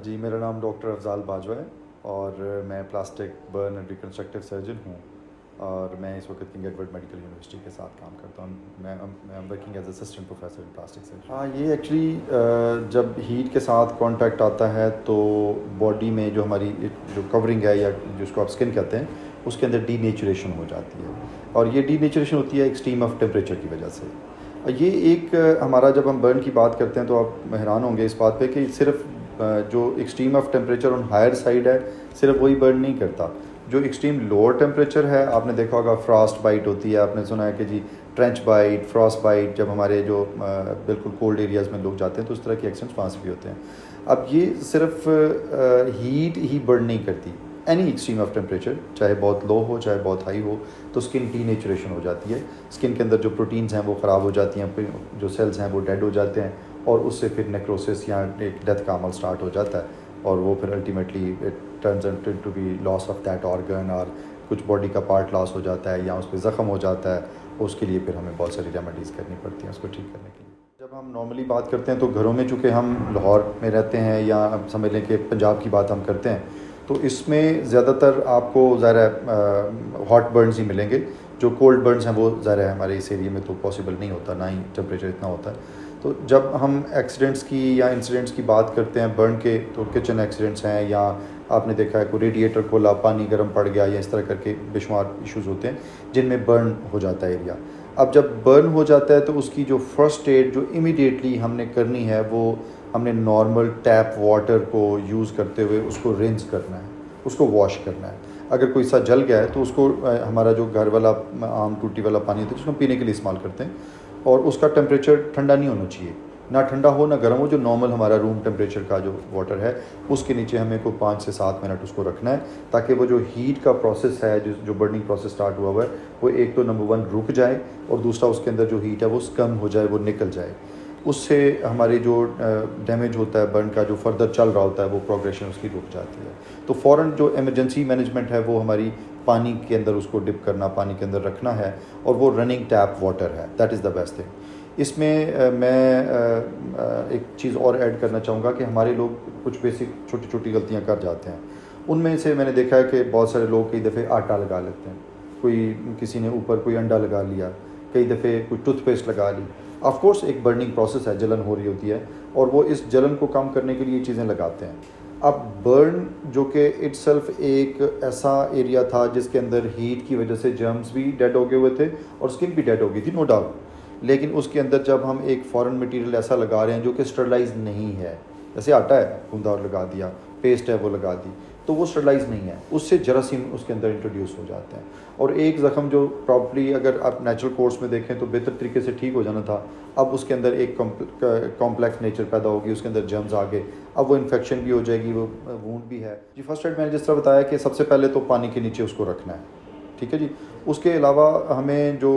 जी, मेरा नाम डॉक्टर अफ़ज़ाल बाजवा है और मैं plastic burn and reconstructive surgeon हूँ और मैं इस वक्त किंग एडवर्ड मेडिकल यूनिवर्सिटी के साथ काम करता हूँ। मैं working as assistant professor in plastic surgery. हाँ, ये एक्चुअली जब हीट के साथ कांटेक्ट आता है तो बॉडी में जो हमारी जो कवरिंग है या जिसको आप स्किन कहते हैं उसके अंदर डीनेचुरेशन हो जाती है और ये डीनेचुरेशन होती है एक्सट्रीम ऑफ टेम्परेचर की वजह से। ये एक हमारा जब हम बर्न की बात करते हैं तो आप हैरान होंगे इस बात पे कि सिर्फ जो extreme of temperature on higher side है सिर्फ वही बर्न नहीं करता। जो एक्सट्रीम लोअर टेम्परेचर है, आपने देखा होगा फ्रॉस्ट बाइट होती है, आपने सुना है कि जी ट्रेंच बाइट, फ्रॉस्ट बाइट, जब हमारे जो बिल्कुल कोल्ड एरियाज़ में लोग जाते हैं तो उस तरह के एक्सीडेंट्स वहाँ से भी होते हैं। अब ये सिर्फ हीट ही बर्न नहीं करती, एनी एक्सट्रीम ऑफ टेम्परेचर, चाहे बहुत लो हो चाहे बहुत हाई हो, तो स्किन डीनेचुरेशन हो जाती है। स्किन के अंदर जो प्रोटीन्स हैं वो ख़राब हो जाती हैं, जो सेल्स हैं वो डेड हो जाते हैं और उससे फिर नेक्रोसिस या एक डेथ का अमल स्टार्ट हो जाता है और वो फिर ultimately it turns to be loss of that organ और कुछ बॉडी का पार्ट लॉस हो जाता है या उस पर ज़ख़म हो जाता है। उसके लिए फिर हमें बहुत सारी रेमेडीज़ करनी पड़ती हैं उसको ठीक करने के लिए। जब हम नॉर्मली बात करते हैं तो घरों में चूँकि हम लाहौर में रहते हैं या अब समझ लें कि पंजाब की बात हम करते हैं तो इसमें ज़्यादातर आपको ज़रा हॉट बर्न्स ही मिलेंगे। जो कोल्ड बर्न्स हैं वो ज़रा हमारे इस एरिया में तो पॉसिबल नहीं होता, ना ही टेम्परेचर इतना होता है। तो जब हम एक्सीडेंट्स की या इंसिडेंट्स की बात करते हैं बर्न के, तो किचन एक्सीडेंट्स हैं या आपने देखा है कोई रेडिएटर खोला, पानी गर्म पड़ गया या इस तरह करके बेशुमार इश्यूज़ होते हैं जिनमें बर्न हो जाता है एरिया। अब जब बर्न हो जाता है तो उसकी जो फर्स्ट एड जो इमीडिएटली हमने करनी है वो हमने नॉर्मल टैप वाटर को यूज़ करते हुए उसको रिंस करना है, उसको वॉश करना है। अगर कोई सा जल गया है तो उसको हमारा जो घर वाला आम टूटी वाला पानी होता है जिसको हम पीने के लिए इस्तेमाल करते हैं और उसका टेम्परेचर ठंडा नहीं होना चाहिए, ना ठंडा हो ना गर्म हो, जो नॉर्मल हमारा रूम टेम्परेचर का जो वाटर है उसके नीचे हमें को 5 से 7 मिनट उसको रखना है ताकि वो जो हीट का प्रोसेस है, जो बर्निंग प्रोसेस स्टार्ट हुआ है वो एक तो नंबर 1 रुक जाए और दूसरा उसके अंदर जो हीट है वो कम हो जाए, वो निकल जाए। उससे हमारी जो डैमेज होता है बर्न का, जो फर्दर चल रहा होता है वो प्रोग्रेशन उसकी रुक जाती है। तो फ़ौरन जो इमरजेंसी मैनेजमेंट है वो हमारी पानी के अंदर उसको डिप करना, पानी के अंदर रखना है और वो रनिंग टैप वाटर है, that is the best thing. इसमें मैं एक चीज़ और ऐड करना चाहूँगा कि हमारे लोग कुछ बेसिक छोटी छोटी गलतियाँ कर जाते हैं। उनमें से मैंने देखा है कि बहुत सारे लोग कई दफ़े आटा लगा लेते हैं, कोई किसी ने ऊपर कोई अंडा लगा लिया, कई दफ़े कोई टूथपेस्ट लगा ली। ऑफ कोर्स एक बर्निंग प्रोसेस है, जलन हो रही होती है और वो इस जलन को कम करने के लिए चीज़ें लगाते हैं। अब बर्न जो कि इटसेल्फ एक ऐसा एरिया था जिसके अंदर हीट की वजह से जर्म्स भी डेड हो गए हुए थे और स्किन भी डेड हो गई थी, नो डाउट, लेकिन उसके अंदर जब हम एक फॉरेन मटेरियल ऐसा लगा रहे हैं जो कि स्टरलाइज नहीं है, जैसे आटा है गूंदा और लगा दिया, पेस्ट है वो लगा दी, तो वो स्टरलाइज नहीं है, उससे जरासीम उसके अंदर इंट्रोड्यूस हो जाते हैं और एक ज़ख़म जो प्रॉपर्ली अगर आप नेचुरल कोर्स में देखें तो बेहतर तरीके से ठीक हो जाना था, अब उसके अंदर एक कॉम्प्लेक्स नेचर पैदा होगी, उसके अंदर जर्म्स आ गए, अब वो इन्फेक्शन भी हो जाएगी, वो वूंड भी है जी। फर्स्ट एड मैंने जिस तरह बताया कि सबसे पहले तो पानी के नीचे उसको रखना है, ठीक है जी। उसके अलावा हमें जो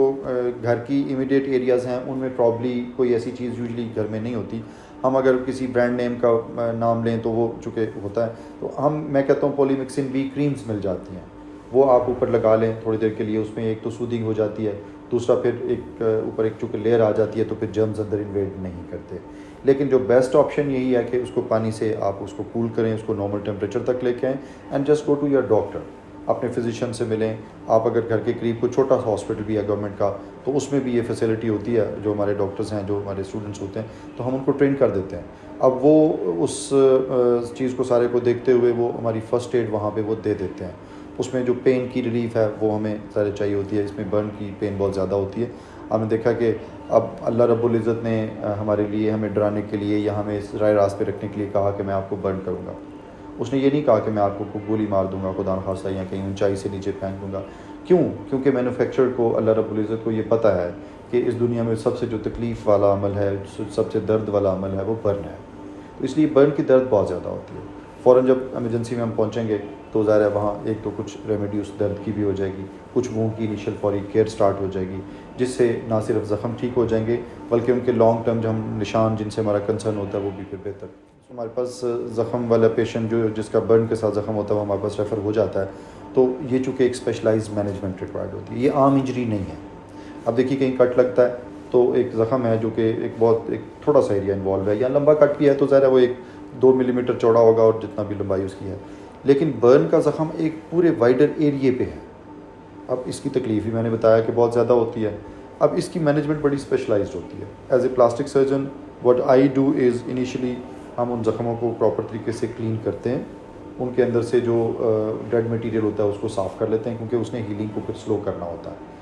घर की इमीडिएट एरियाज़ हैं उनमें प्रॉब्ली कोई ऐसी चीज़ यूजली घर में नहीं होती। हम अगर किसी ब्रांड नेम का नाम लें तो वो चूँकि होता है तो मैं कहता हूँ पॉलीमिक्सिन बी क्रीम्स मिल जाती हैं, वो आप ऊपर लगा लें थोड़ी देर के लिए, उसमें एक तो सूदिंग हो जाती है, दूसरा फिर एक ऊपर एक चूँकि लेयर आ जाती है तो फिर जर्म्स अंदर इन्वेड नहीं करते। लेकिन जो बेस्ट ऑप्शन यही है कि उसको पानी से आप उसको कूल करें, उसको नॉर्मल टेम्परेचर तक लेके आएँ and just go to your doctor, अपने फिजिशियन से मिलें। आप अगर घर के करीब कोई छोटा सा हॉस्पिटल भी है गवर्नमेंट का तो उसमें भी ये फैसिलिटी होती है, जो हमारे डॉक्टर्स हैं, जो हमारे स्टूडेंट्स होते हैं, तो हम उनको ट्रेन कर देते हैं। अब वो उस चीज़ को सारे को देखते हुए वो हमारी फ़र्स्ट एड वहाँ पे वो दे देते हैं। उसमें जो पेन की रिलीफ है वो हमें ज़्यादा चाहिए होती है, इसमें बर्न की पेन बहुत ज़्यादा होती है। हमने देखा कि अब अल्लाह रब्बुल इज़्ज़त ने हमारे लिए, हमें डराने के लिए या हमें इस राय रास्ते पे रखने के लिए कहा कि मैं आपको बर्न करूँगा। उसने ये नहीं कहा कि मैं आपको गोली मार दूंगा खुदा न खास्ता या कहीं ऊंचाई से नीचे फेंक दूंगा। क्यों? क्योंकि मैन्युफैक्चरर को, अल्लाह रब्बुल इज़्ज़त को ये पता है कि इस दुनिया में सबसे जो तकलीफ़ वाला अमल है, सबसे दर्द वाला अमल है वो बर्न है। तो इसलिए बर्न की दर्द बहुत ज़्यादा होती है। फ़ौरन जब इमरजेंसी में हम पहुँचेंगे तो ज़ाहिर है वहाँ एक तो कुछ रेमेडी उस दर्द की भी हो जाएगी, कुछ वूंड की इनिशियल फौरी केयर स्टार्ट हो जाएगी, जिससे ना सिर्फ ज़ख़म ठीक हो जाएंगे बल्कि उनके लॉन्ग टर्म जो हम निशान जिनसे हमारा कंसर्न होता है वो भी फिर बेहतर। हमारे पास ज़ख़म वाला पेशेंट जो जिसका बर्न के साथ ज़ख़म होता है वो हमारे पास रेफ़र हो जाता है, तो ये चूँकि एक स्पेशलाइज्ड मैनेजमेंट रिक्वायर्ड होती है, ये आम इंजरी नहीं है। अब देखिए कहीं कट लगता है तो एक ज़ख़म है जो कि एक थोड़ा सा एरिया इन्वॉल्व है, या लंबा कट भी है तो ज़ाहिर है वो एक 2 मिलीमीटर चौड़ा होगा और जितना भी लंबाई उसकी है। लेकिन बर्न का ज़ख़म एक पूरे वाइडर एरिए पे है। अब इसकी तकलीफ़ ही मैंने बताया कि बहुत ज़्यादा होती है। अब इसकी मैनेजमेंट बड़ी स्पेशलाइज्ड होती है। As a plastic surgeon what I do is initially हम उन ज़ख़मों को प्रॉपर तरीके से क्लीन करते हैं, उनके अंदर से जो डेड मटेरियल होता है उसको साफ़ कर लेते हैं, क्योंकि उसने हीलिंग को फिर स्लो करना होता है।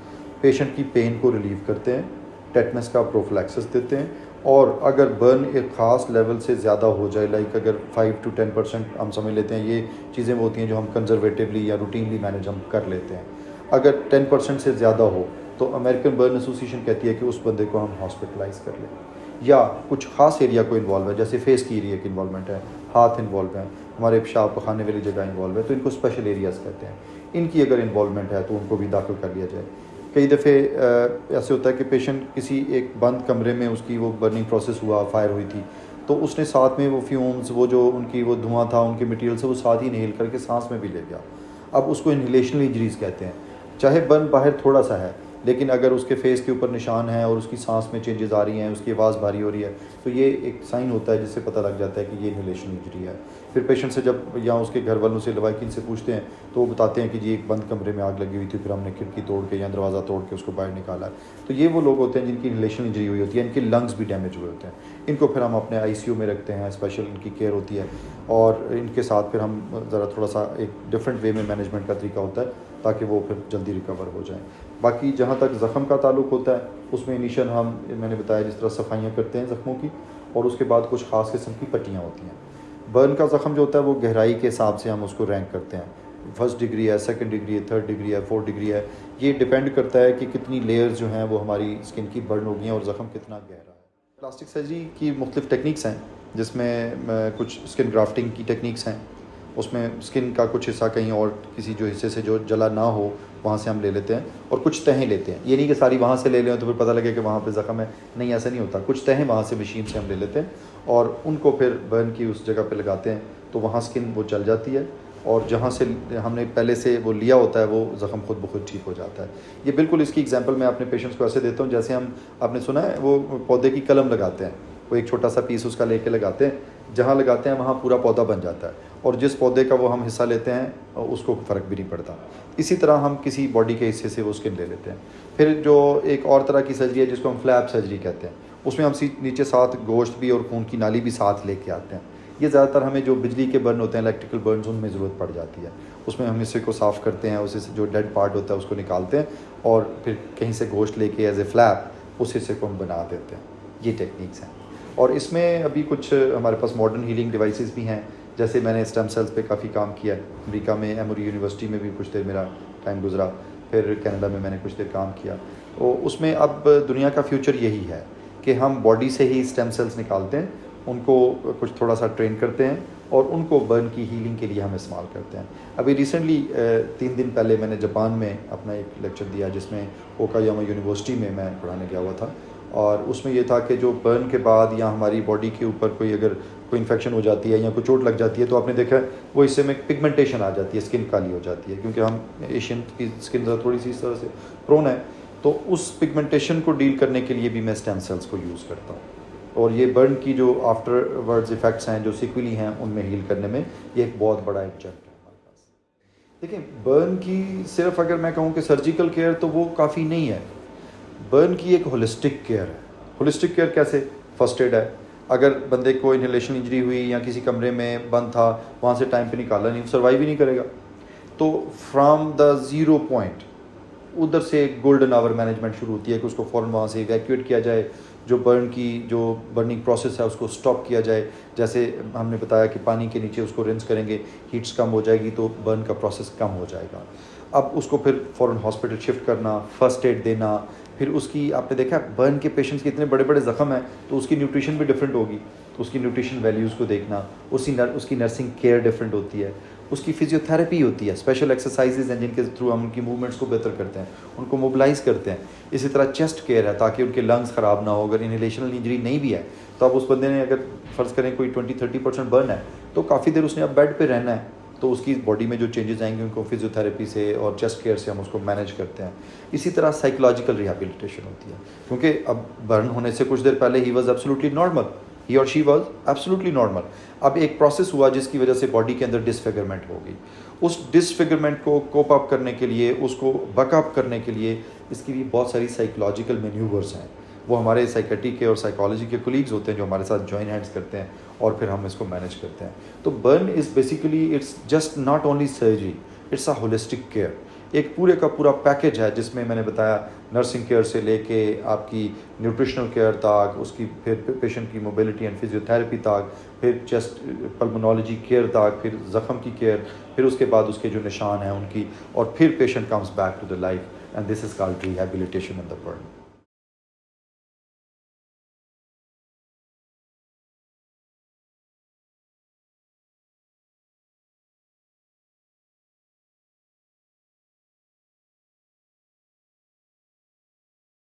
पेशेंट की पेन को रिलीव करते हैं, टेटनस का प्रोफिलैक्सिस देते हैं, और अगर बर्न एक ख़ास लेवल से ज़्यादा हो जाए, लाइक अगर 5 to 10% हम समझ लेते हैं, ये चीज़ें होती हैं जो हम कंजर्वेटिवली या रूटीनली मैनेज हम कर लेते हैं। अगर 10% से ज़्यादा हो तो अमेरिकन बर्न एसोसिएशन कहती है कि उस बंदे को हम हॉस्पिटलाइज कर लें, या कुछ ख़ास एरिया को इन्वॉल्व है, जैसे फेस की एरिया की इन्वॉल्वमेंट है, हाथ इन्वॉल्व है, हमारे पेशाब पखाने वाली जगह इन्वॉल्व है, तो इनको स्पेशल एरियाज़ कहते हैं। इनकी अगर इन्वॉल्वमेंट है तो उनको भी दाखिल कर लिया जाए। कई दफ़े ऐसे होता है कि पेशेंट किसी एक बंद कमरे में, उसकी वो बर्निंग प्रोसेस हुआ, फायर हुई थी, तो उसने साथ में वो फ्यूम्स, वो जो उनकी वो धुआं था उनके मटीरियल से, वो साथ ही इनहेल करके सांस में भी ले गया। अब उसको इनहेलेशनल इंजरीज़ कहते हैं। चाहे बर्न बाहर थोड़ा सा है, लेकिन अगर उसके फेस के ऊपर निशान है और उसकी सांस में चेंजेस आ रही हैं, उसकी आवाज़ भारी हो रही है, तो ये एक साइन होता है जिससे पता लग जाता है कि ये इनहेलेशन इंजरी है। फिर पेशेंट से जब या उसके घर वालों से, लवाकिन से पूछते हैं, तो वो बताते हैं कि जी एक बंद कमरे में आग लगी हुई थी, फिर हमने खिड़की तोड़ के या दरवाज़ा तोड़ के उसको बाहर निकाला। तो ये वो लोग होते हैं जिनकी इनहेलेशन इंजरी हुई होती है, इनके लंग्स भी डैमेज हुए होते हैं। इनको फिर हम अपने ICU में रखते हैं, स्पेशल इनकी केयर होती है, और इनके साथ फिर हम ज़रा थोड़ा सा एक डिफरेंट वे में मैनेजमेंट का तरीका होता है ताकि वो फिर जल्दी रिकवर हो जाएँ। बाकी जहाँ तक ज़ख़म का ताल्लुक़ होता है, उसमें इनिशियल मैंने बताया जिस तरह सफाइयाँ करते हैं ज़ख़मों की, और उसके बाद कुछ ख़ास किस्म की पट्टियाँ होती हैं। बर्न का ज़ख़म जो होता है वो गहराई के हिसाब से हम उसको रैंक करते हैं, 1st डिग्री है, 2nd डिग्री है, 3rd डिग्री है, 4th डिग्री है। ये डिपेंड करता है कि कितनी लेयर्स जो हैं वो हमारी स्किन की बर्न हो गई हैं और ज़ख़म कितना गहरा है। प्लास्टिक सर्जरी की मुख्तलिफ़ टेक्निक्स हैं, जिसमें कुछ स्किन ग्राफ्टिंग की टेक्निक्स हैं। उसमें स्किन का कुछ हिस्सा कहीं और किसी जो हिस्से से जो जला ना हो वहाँ से हम ले लेते हैं, और कुछ तहें लेते हैं। ये नहीं कि सारी वहाँ से ले लें तो फिर पता लगे कि वहाँ पे ज़ख़म है, नहीं, ऐसा नहीं होता। कुछ तहें वहाँ से मशीन से हम ले लेते हैं और उनको फिर बर्न की उस जगह पे लगाते हैं, तो वहाँ स्किन वो जल जाती है, और जहाँ से हमने पहले से वो लिया होता है वो ज़ख़म खुद ब खुद ठीक हो जाता है। ये बिल्कुल इसकी एग्जांपल मैं अपने पेशेंट्स को ऐसे देता हूँ, जैसे हम, आपने सुना है वो पौधे की कलम लगाते हैं, वो एक छोटा सा पीस उसका लेके लगाते हैं, जहाँ लगाते हैं वहाँ पूरा पौधा बन जाता है, और जिस पौधे का वो हम हिस्सा लेते हैं उसको फ़र्क भी नहीं पड़ता। इसी तरह हम किसी बॉडी के हिस्से से वो स्किन ले लेते हैं। फिर जो एक और तरह की सर्जरी है जिसको हम फ्लैप सर्जरी कहते हैं, उसमें हम नीचे साथ गोश्त भी और खून की नाली भी साथ लेके आते हैं। ये ज़्यादातर हमें जो बिजली के बर्न होते हैं, इलेक्ट्रिकल बर्न्स, उनमें ज़रूरत पड़ जाती है। उसमें हम हिस्से को साफ़ करते हैं, उस जो डेड पार्ट होता है उसको निकालते हैं, और फिर कहीं से गोश्त लेके एज ए फ्लैप उस हिस्से को हम बना देते हैं। ये टेक्निक्स हैं, और इसमें अभी कुछ हमारे पास मॉडर्न हीलिंग डिवाइसेस भी हैं। जैसे मैंने स्टेम सेल्स पे काफ़ी काम किया है, अमेरिका में एमोरी यूनिवर्सिटी में भी कुछ देर मेरा टाइम गुजरा, फिर कनाडा में मैंने कुछ देर काम किया। तो उसमें अब दुनिया का फ्यूचर यही है कि हम बॉडी से ही स्टेम सेल्स निकालते हैं, उनको कुछ थोड़ा सा ट्रेन करते हैं, और उनको बर्न की हीलिंग के लिए हम इस्तेमाल करते हैं। अभी रिसेंटली 3 दिन पहले मैंने जापान में अपना एक लेक्चर दिया, जिसमें ओकायामा यूनिवर्सिटी में मैं पढ़ाने गया हुआ था, और उसमें ये था कि जो बर्न के बाद या हमारी बॉडी के ऊपर अगर कोई इन्फेक्शन हो जाती है या कोई चोट लग जाती है, तो आपने देखा है वो हिस्से में पिगमेंटेशन आ जाती है, स्किन काली हो जाती है, क्योंकि हम एशियन की स्किन थोड़ी सी इस तरह से प्रोन है। तो उस पिगमेंटेशन को डील करने के लिए भी मैं स्टेम सेल्स को यूज़ करता हूँ, और ये बर्न की जो आफ्टरवर्ड्स इफ़ेक्ट्स हैं, जो सिक्वली हैं, उनमें हील करने में ये एक बहुत बड़ा एक चैप्टर है हमारे पास। देखिए, बर्न की सिर्फ अगर मैं कहूँ कि सर्जिकल केयर, तो वो काफ़ी नहीं है। बर्न की एक होलिस्टिक केयर है। होलिस्टिक केयर कैसे? फर्स्ट एड है। अगर बंदे को इनहेलेशन इंजरी हुई या किसी कमरे में बंद था, वहाँ से टाइम पे निकाला नहीं, सर्वाइव ही नहीं करेगा, तो फ्रॉम द ज़ीरो पॉइंट उधर से गोल्डन आवर मैनेजमेंट शुरू होती है कि उसको फ़ौरन वहाँ से इवैक्यूएट किया जाए, जो बर्न की जो बर्निंग प्रोसेस है उसको स्टॉप किया जाए। जैसे हमने बताया कि पानी के नीचे उसको रिंस करेंगे, हीट्स कम हो जाएगी, तो बर्न का प्रोसेस कम हो जाएगा। अब उसको फिर फ़ौरन हॉस्पिटल शिफ्ट करना, फर्स्ट एड देना, फिर उसकी, आपने देखा बर्न के पेशेंट्स के इतने बड़े बड़े ज़ख़म हैं, तो उसकी न्यूट्रिशन भी डिफरेंट होगी, तो उसकी न्यूट्रिशन वैल्यूज़ को देखना, उसकी नर्सिंग केयर डिफरेंट होती है, उसकी फिजियोथेरेपी होती है, स्पेशल एक्सरसाइजेज हैं जिनके थ्रू हम उनकी मूवमेंट्स को बेहतर करते हैं, उनको मोबिलाइज करते हैं। इसी तरह चेस्ट केयर है, ताकि उनके लंग्स ख़राब ना हो। अगर इनहेलेशनल इंजरी नहीं भी है, तो अब उस बंदे ने, अगर फ़र्ज़ करें कोई 20-30% बर्न है, तो काफ़ी देर उसने अब बेड पर रहना है, तो उसकी बॉडी में जो चेंजेस आएंगे उनको फिजियोथेरेपी से और चेस्ट केयर से हम उसको मैनेज करते हैं। इसी तरह साइकोलॉजिकल रिहैबिलिटेशन होती है, क्योंकि अब बर्न होने से कुछ देर पहले ही वाज एब्सोल्युटली नॉर्मल, ही और शी वॉज एब्सोल्युटली नॉर्मल। अब एक प्रोसेस हुआ जिसकी वजह से बॉडी के अंदर डिसफिगरमेंट हो गई। उस डिसफिगरमेंट को कोप अप करने के लिए, उसको बकअप करने के लिए इसकी भी बहुत सारी साइकोलॉजिकल मैन्यूवर्स हैं। वो हमारे साइकेट्री के और साइकोलॉजी के कोलीग्स होते हैं जो हमारे साथ जॉइन हैंड्स करते हैं और फिर हम इसको मैनेज करते हैं। तो burn is basically it's just not only surgery, it's a holistic care. एक पूरे का पूरा पैकेज है जिसमें मैंने बताया नर्सिंग केयर से लेके आपकी न्यूट्रिशनल केयर तक, उसकी फिर पेशेंट की मोबिलिटी एंड फिजियोथेरेपी तक, फिर चेस्ट पल्मोनोलॉजी केयर तक, फिर ज़ख़म की केयर, फिर उसके बाद उसके जो निशान हैं उनकी, और फिर patient comes back to the life and this is called rehabilitation of the burn.